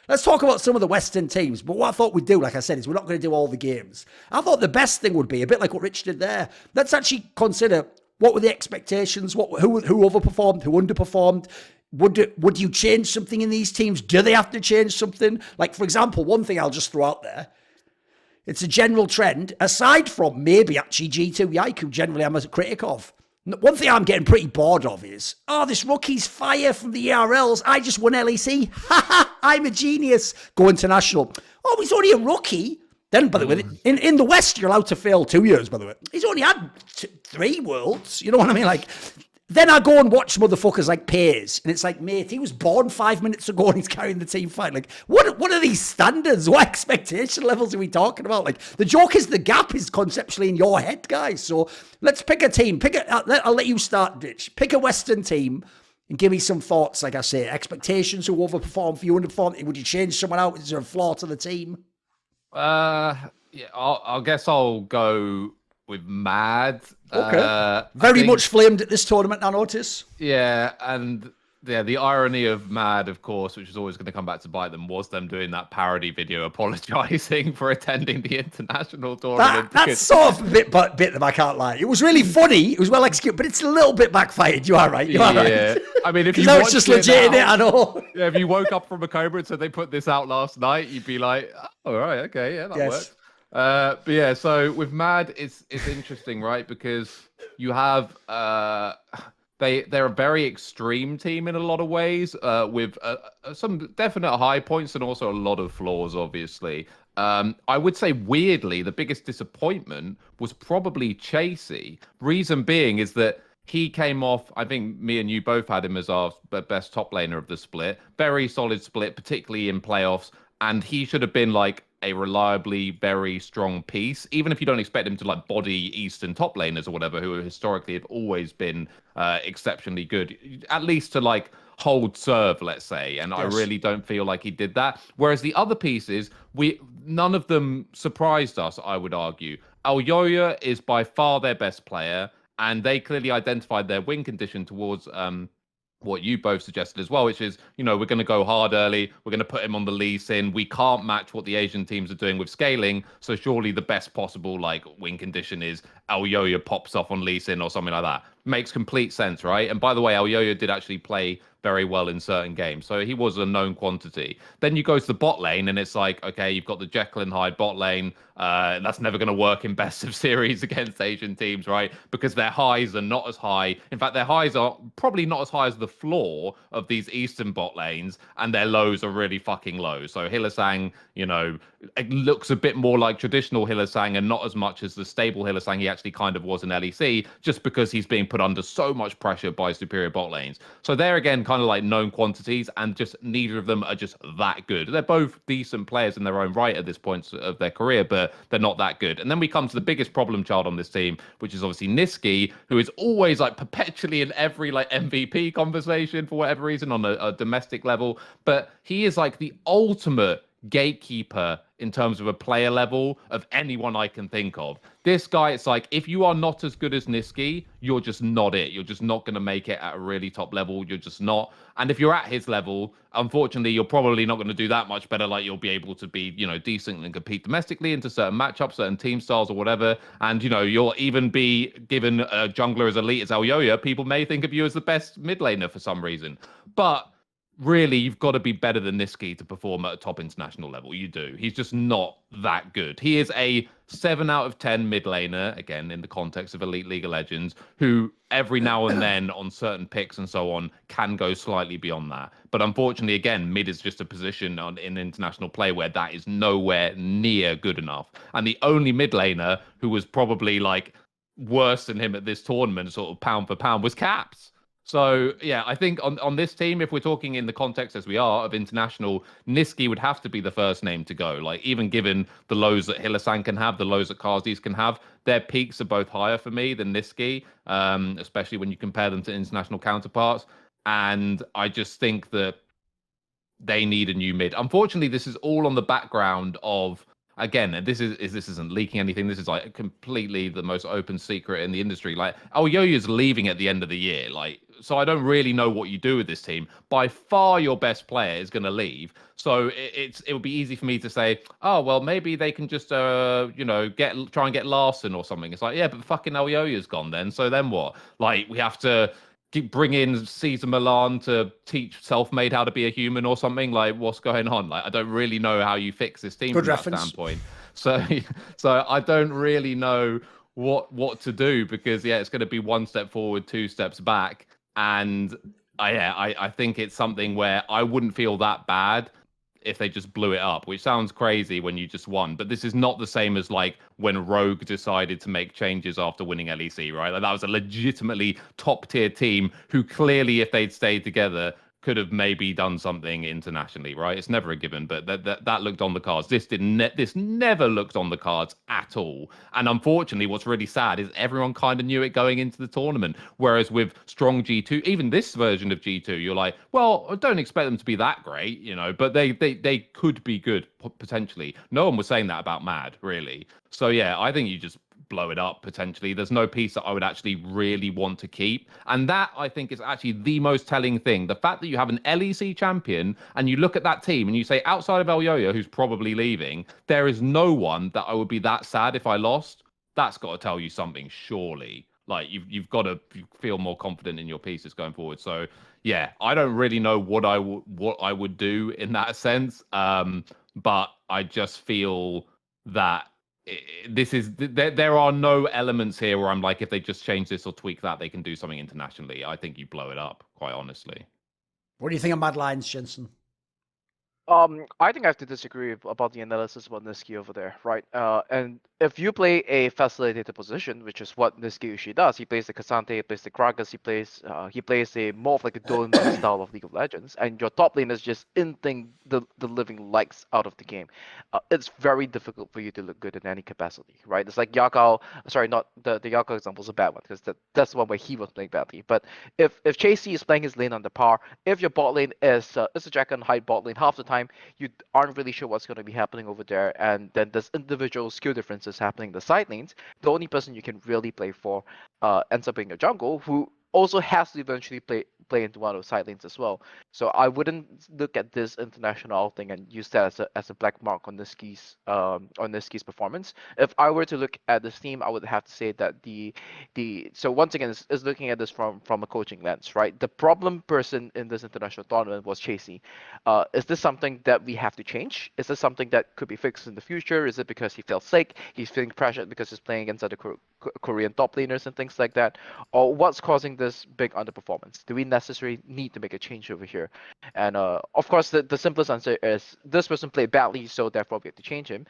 Let's talk about some of the Western teams. But what I thought we'd do, like I said, is we're not going to do all the games. I thought the best thing would be, a bit like what Rich did there, let's actually consider what were the expectations, who overperformed, who underperformed. Would you change something in these teams? Do they have to change something? Like, for example, one thing I'll just throw out there, it's a general trend, aside from maybe actually G2 Yaiku, generally I'm a critic of. One thing I'm getting pretty bored of is, this rookie's fire from the ERLs. I just won LEC. Ha ha, I'm a genius. Go international. Oh, he's only a rookie. Then, by the way, in the West, you're allowed to fail 2 years, by the way. He's only had 3 worlds. You know what I mean? Like, then I go and watch motherfuckers like Pays, and it's like, mate, he was born 5 minutes ago and he's carrying the team fight. Like, what are these standards? What expectation levels are we talking about? Like, the joke is the gap is conceptually in your head, guys. So let's pick a team. I'll let you start, Ditch. Pick a Western team and give me some thoughts. Like I say, expectations, who overperformed for you, underperformed. Would you change someone out? Is there a flaw to the team? Yeah, I guess I'll go with Mad. Okay. Very much flamed at this tournament, I notice. Yeah, and the irony of Mad, of course, which is always going to come back to bite them, was them doing that parody video apologising for attending the international tournament. That's sort of a bit them, I can't lie. It was really funny. It was well executed, but it's a little bit backfired. You are right. You are right. I mean, if you was just legit in it, I know. Yeah, if you woke up from a coma and said they put this out last night, you'd be like, all right, okay, yeah, that works. But yeah, so with Mad, it's interesting, right? Because you have they're a very extreme team in a lot of ways, with some definite high points and also a lot of flaws, obviously. I would say, weirdly, the biggest disappointment was probably Chasey. Reason being is that he came off, I think me and you both had him as our best top laner of the split. Very solid split, particularly in playoffs. And he should have been like a reliably very strong piece, even if you don't expect him to like body Eastern top laners or whatever, who historically have always been exceptionally good, at least to like hold serve, let's say. And yes. I really don't feel like he did that. Whereas the other pieces, none of them surprised us, I would argue. Elyoya is by far their best player, and they clearly identified their win condition towards what you both suggested as well, which is, we're going to go hard early. We're going to put him on the Lee Sin. We can't match what the Asian teams are doing with scaling. So surely the best possible win condition is Elyoya pops off on Lee Sin or something like that. Makes complete sense, right? And by the way, Elyoya did actually play very well in certain games. So he was a known quantity. Then you go to the bot lane and it's like, okay, you've got the Jekyll and Hyde bot lane. That's never going to work in best of series against Asian teams, right? Because their highs are not as high. In fact, their highs are probably not as high as the floor of these Eastern bot lanes, and their lows are really fucking low. So Hylissang, it looks a bit more like traditional Hylissang and not as much as the stable Hylissang he actually kind of was in LEC, just because he's being put under so much pressure by superior bot lanes. So they're again kind of like known quantities, and just neither of them are just that good. They're both decent players in their own right at this point of their career, but they're not that good. And then we come to the biggest problem child on this team, which is obviously Nisqy, who is always perpetually in every MVP conversation for whatever reason on a domestic level. But he is the ultimate gatekeeper in terms of a player level of anyone I can think of. This guy, it's if you are not as good as Nisqy, you're just not it. You're just not going to make it at a really top level. You're just not. And if you're at his level, unfortunately, you're probably not going to do that much better. You'll be able to be, decent and compete domestically into certain matchups, certain team styles or whatever. And, you'll even be given a jungler as elite as Elyoya. People may think of you as the best mid laner for some reason. But really, you've got to be better than Nisqy to perform at a top international level. You do. He's just not that good. He is a 7 out of 10 mid laner, again, in the context of Elite League of Legends, who every now and then on certain picks and so on can go slightly beyond that. But unfortunately, again, mid is just a position in international play where that is nowhere near good enough. And the only mid laner who was probably worse than him at this tournament, sort of pound for pound, was Caps. So, yeah, I think on this team, if we're talking in the context as we are of international, Nisqy would have to be the first name to go. Even given the lows that Hylissang can have, the lows that Kha'Zix can have, their peaks are both higher for me than Nisqy, especially when you compare them to international counterparts. And I just think that they need a new mid. Unfortunately, this is all on the background of again, this isn't leaking anything. This is like completely the most open secret in the industry. Like, Yo-Yo's leaving at the end of the year. Like, so I don't really know what you do with this team. By far, your best player is going to leave. So it would be easy for me to say, oh well, maybe they can just try and get Larson or something. It's like, yeah, but fucking Yo-Yo's gone then. So then what? Like, we have to bring in Caesar Milan to teach Selfmade how to be a human or something. Like, what's going on? Like, I don't really know how you fix this team Good from reference. that standpoint. So I don't really know what to do, because it's going to be one step forward, two steps back, and I think it's something where I wouldn't feel that bad if they just blew it up, which sounds crazy when you just won. But this is not the same as like when Rogue decided to make changes after winning LEC, right? Like, that was a legitimately top tier team who clearly, if they'd stayed together, could have maybe done something internationally, right? It's never a given, but that looked on the cards. This never looked on the cards at all. And unfortunately, what's really sad is everyone kind of knew it going into the tournament. Whereas with strong G2, even this version of G2, you're like, well, I don't expect them to be that great, but they could be good potentially. No one was saying that about Mad, really. So yeah, I think you just blow it up potentially. There's no piece that I would actually really want to keep. And that, I think, is actually the most telling thing. The fact that you have an LEC champion and you look at that team and you say, outside of Yo-Yo, who's probably leaving, there is no one that I would be that sad if I lost. That's got to tell you something, surely. Like, you've got to feel more confident in your pieces going forward. So yeah, I don't really know what I would do in that sense. But I just feel that there are no elements here where I'm like, if they just change this or tweak that, they can do something internationally. I think you blow it up, quite honestly. What do you think of Mad Lions, Jensen? I think I have to disagree about the analysis about Niski over there, right? And if you play a facilitated position, which is what Niski usually does, he plays the Cassante, he plays the Gragas, he plays a more of like a Dolan style of League of Legends, and your top lane is just inting the living likes out of the game. It's very difficult for you to look good in any capacity, right? It's like Yakao. Sorry, not the Yakao example is a bad one, because that's the one where he was playing badly. But if Chasey is playing his lane under par, if your bot lane is a Jack and Hyde bot lane half the time, you aren't really sure what's going to be happening over there, and then there's individual skill differences happening in the side lanes. The only person you can really play for ends up being a jungle, who also has to eventually play into one of those side lanes as well. So I wouldn't look at this international thing and use that as a black mark on Niski's performance. If I were to look at this team, I would have to say that so once again is looking at this from a coaching lens, right? The problem person in this international tournament was Chasey. Is this something that we have to change? Is this something that could be fixed in the future? Is it because he felt sick? He's feeling pressured because he's playing against other Korean top laners and things like that? Or what's causing this big underperformance? Do we necessarily need to make a change over here? And of course, the simplest answer is this person played badly, so therefore we have to change him.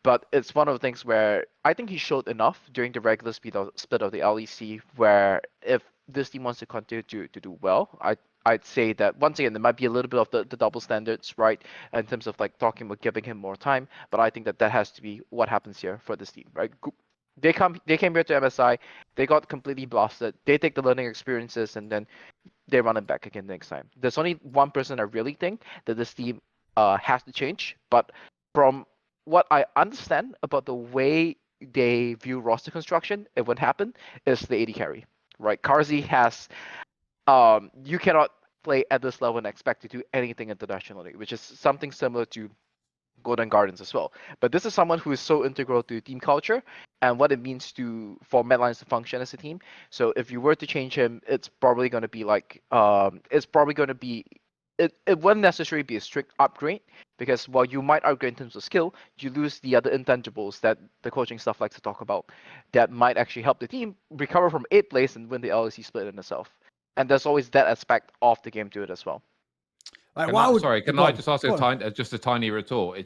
But it's one of the things where I think he showed enough during the regular split of the LEC, where if this team wants to continue to do well, I'd say that once again there might be a little bit of the double standards, right, in terms of like talking about giving him more time. But I think that has to be what happens here for this team, right? They came here to MSI, they got completely blasted. They take the learning experiences and then they run it back again next time. There's only one person I really think that this team has to change, but from what I understand about the way they view roster construction, it would happen, is the AD carry, right? Karzi has you cannot play at this level and expect to do anything internationally, which is something similar to Golden Gardens as well. But this is someone who is so integral to team culture and what it means for Mad Lions to function as a team. So if you were to change him, it's probably going to be like it wouldn't necessarily be a strict upgrade, because while you might upgrade in terms of skill, you lose the other intangibles that the coaching staff likes to talk about that might actually help the team recover from 8th place and win the LEC split in itself. And there's always that aspect of the game to it as well. Right, can I just ask just a tiny retort?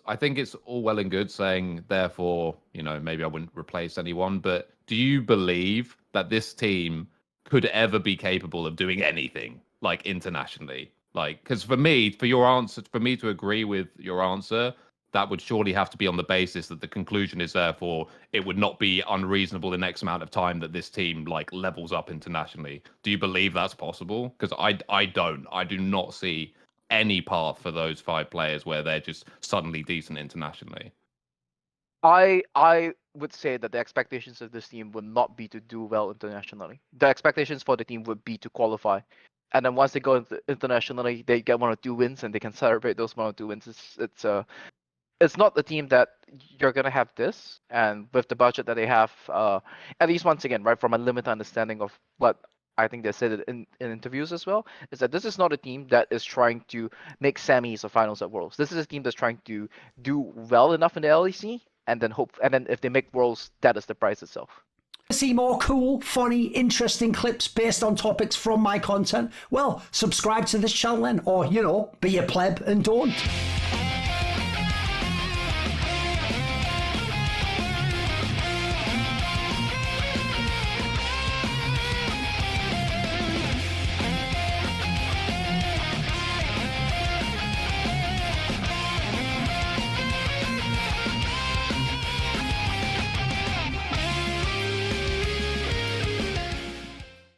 I think it's all well and good saying, therefore, maybe I wouldn't replace anyone, but do you believe that this team could ever be capable of doing anything like internationally? Like, because for me to agree with your answer, that would surely have to be on the basis that the conclusion is therefore it would not be unreasonable in X amount of time that this team like levels up internationally. Do you believe that's possible? Because I do not see any path for those 5 players where they're just suddenly decent internationally? I would say that the expectations of this team would not be to do well internationally. The expectations for the team would be to qualify. And then once they go internationally, they get 1 or 2 wins and they can celebrate those 1 or 2 wins. It's not the team that you're gonna have this, and with the budget that they have, at least once again, right, from a limited understanding of what I think they said it in interviews as well, is that this is not a team that is trying to make semis or finals at Worlds. This is a team that's trying to do well enough in the LEC, and then if they make Worlds, that is the prize itself. See more cool, funny, interesting clips based on topics from my content? Well, subscribe to this channel then, or, be a pleb and don't.